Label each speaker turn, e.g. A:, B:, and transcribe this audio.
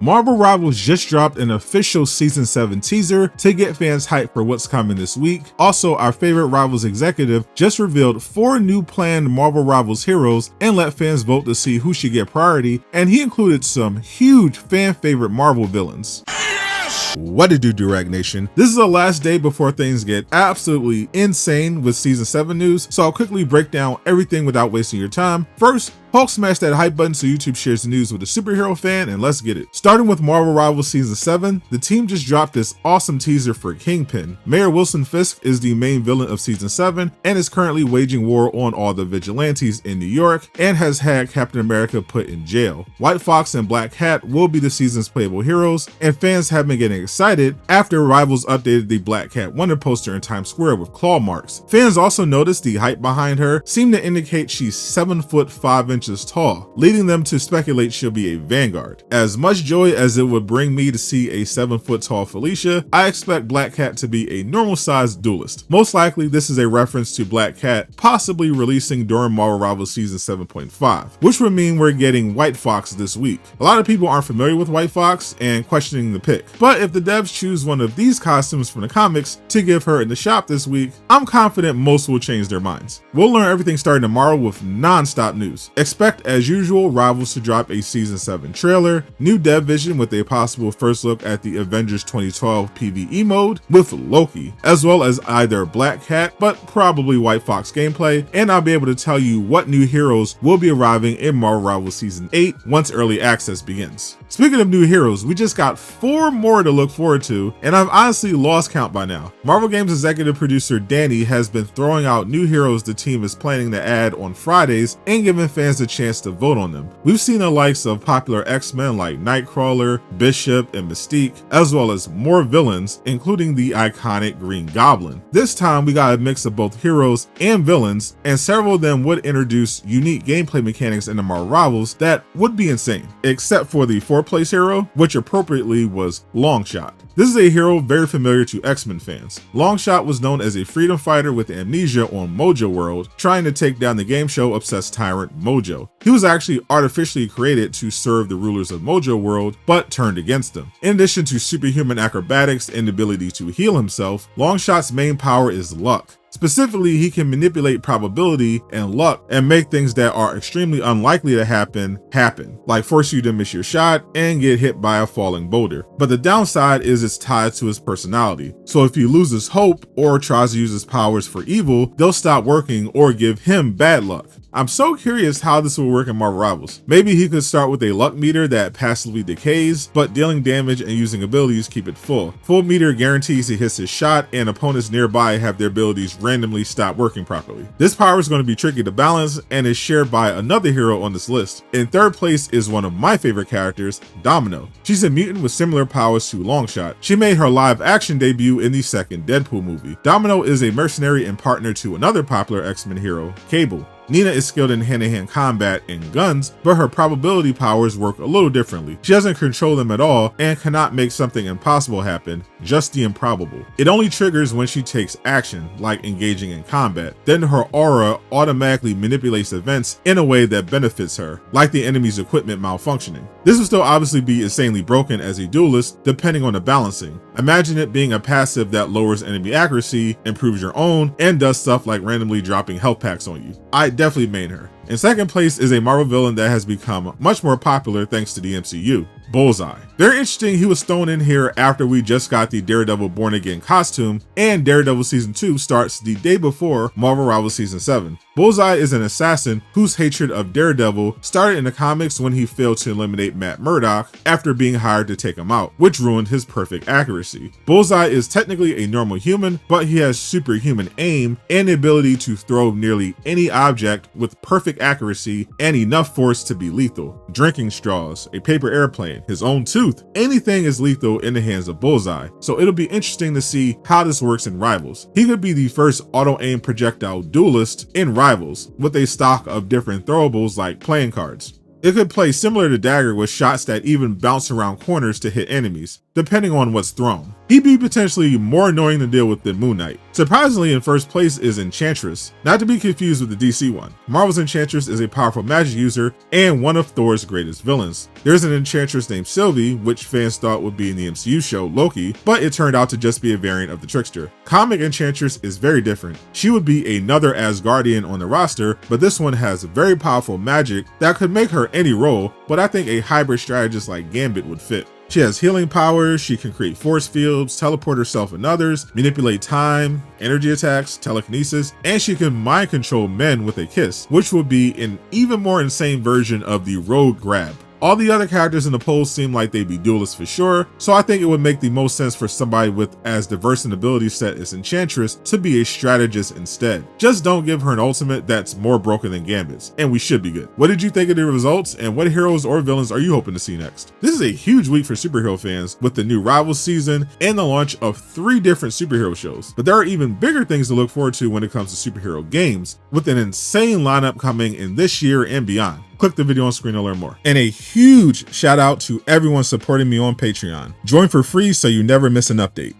A: Marvel Rivals just dropped an official Season 7 teaser to get fans hyped for what's coming this week. Also, our favorite Rivals executive just revealed 4 new planned Marvel Rivals heroes and let fans vote to see who should get priority, and he included some huge fan favorite Marvel villains. What it do, Durag Nation? This is the last day before things get absolutely insane with Season 7 news, so I'll quickly break down everything without wasting your time. First, Hulk smash that hype button so YouTube shares the news with a superhero fan, and let's get it. Starting with Marvel Rivals Season 7, the team just dropped this awesome teaser for Kingpin. Mayor Wilson Fisk is the main villain of Season 7 and is currently waging war on all the vigilantes in New York and has had Captain America put in jail. White Fox and Black Cat will be the season's playable heroes, and fans have been getting excited after Rivals updated the Black Cat Wonder poster in Times Square with claw marks. Fans also noticed the hype behind her seemed to indicate she's 7 foot 5 inches tall, leading them to speculate she'll be a vanguard. As much joy as it would bring me to see a 7 foot tall Felicia, I expect Black Cat to be a normal sized duelist. Most likely this is a reference to Black Cat possibly releasing during Marvel Rivals Season 7.5, which would mean we're getting White Fox this week. A lot of people aren't familiar with White Fox and questioning the pick, but if the devs choose one of these costumes from the comics to give her in the shop this week, I'm confident most will change their minds. We'll learn everything starting tomorrow with non-stop news. Expect, as usual, Rivals to drop a Season 7 trailer, new dev vision with a possible first look at the Avengers 2012 PvE mode with Loki, as well as either Black Cat, but probably White Fox gameplay, and I'll be able to tell you what new heroes will be arriving in Marvel Rivals Season 8 once early access begins. Speaking of new heroes, we just got 4 more to look forward to, and I've honestly lost count by now. Marvel Games executive producer Danny has been throwing out new heroes the team is planning to add on Fridays and giving fans a chance to vote on them. We've seen the likes of popular X-Men like Nightcrawler, Bishop, and Mystique, as well as more villains, including the iconic Green Goblin. This time we got a mix of both heroes and villains, and several of them would introduce unique gameplay mechanics into Marvel Rivals that would be insane, except for the 4th place hero, which appropriately was Longshot. This is a hero very familiar to X-Men fans. Longshot was known as a freedom fighter with amnesia on Mojo World, trying to take down the game show obsessed tyrant Mojo. He was actually artificially created to serve the rulers of Mojo World, but turned against them. In addition to superhuman acrobatics and the ability to heal himself, Longshot's main power is luck. Specifically, he can manipulate probability and luck and make things that are extremely unlikely to happen, like force you to miss your shot and get hit by a falling boulder. But the downside is it's tied to his personality. So if he loses hope or tries to use his powers for evil, they'll stop working or give him bad luck. I'm so curious how this will work in Marvel Rivals. Maybe he could start with a luck meter that passively decays, but dealing damage and using abilities keep it full. Full meter guarantees he hits his shot and opponents nearby have their abilities randomly stop working properly. This power is going to be tricky to balance and is shared by another hero on this list. In 3rd place is one of my favorite characters, Domino. She's a mutant with similar powers to Longshot. She made her live action debut in the 2nd Deadpool movie. Domino is a mercenary and partner to another popular X-Men hero, Cable. Nina is skilled in hand-to-hand combat and guns, but her probability powers work a little differently. She doesn't control them at all and cannot make something impossible happen, just the improbable. It only triggers when she takes action, like engaging in combat. Then her aura automatically manipulates events in a way that benefits her, like the enemy's equipment malfunctioning. This will still obviously be insanely broken as a duelist, depending on the balancing. Imagine it being a passive that lowers enemy accuracy, improves your own, and does stuff like randomly dropping health packs on you. I definitely main her. In 2nd place is a Marvel villain that has become much more popular thanks to the MCU, Bullseye. Very interesting he was thrown in here after we just got the Daredevil Born Again costume, and Daredevil Season 2 starts the day before Marvel Rivals Season 7. Bullseye is an assassin whose hatred of Daredevil started in the comics when he failed to eliminate Matt Murdock after being hired to take him out, which ruined his perfect accuracy. Bullseye is technically a normal human, but he has superhuman aim and the ability to throw nearly any object with perfect accuracy and enough force to be lethal. Drinking straws, a paper airplane, his own tooth, anything is lethal in the hands of Bullseye. So it'll be interesting to see how this works in Rivals. He could be the first auto-aim projectile duelist in Rivals with a stock of different throwables like playing cards. It could play similar to Dagger with shots that even bounce around corners to hit enemies, depending on what's thrown. he'd be potentially more annoying to deal with than Moon Knight. Surprisingly, in first place is Enchantress, not to be confused with the DC one. Marvel's Enchantress is a powerful magic user and one of Thor's greatest villains. There's an Enchantress named Sylvie, which fans thought would be in the MCU show Loki, but it turned out to just be a variant of the Trickster. Comic Enchantress is very different. She would be another Asgardian on the roster, but this one has very powerful magic that could make her any role, but I think a hybrid strategist like Gambit would fit. She has healing powers, she can create force fields, teleport herself and others, manipulate time, energy attacks, telekinesis, and she can mind control men with a kiss, which would be an even more insane version of the Rogue Grab. All the other characters in the polls seem like they'd be duelists for sure, so I think it would make the most sense for somebody with as diverse an ability set as Enchantress to be a strategist instead. Just don't give her an ultimate that's more broken than Gambit's, and we should be good. What did you think of the results, and what heroes or villains are you hoping to see next? This is a huge week for superhero fans with the new Rivals season and the launch of 3 different superhero shows, but there are even bigger things to look forward to when it comes to superhero games, with an insane lineup coming in this year and beyond. Click the video on screen to learn more. And a huge shout out to everyone supporting me on Patreon. Join for free so you never miss an update.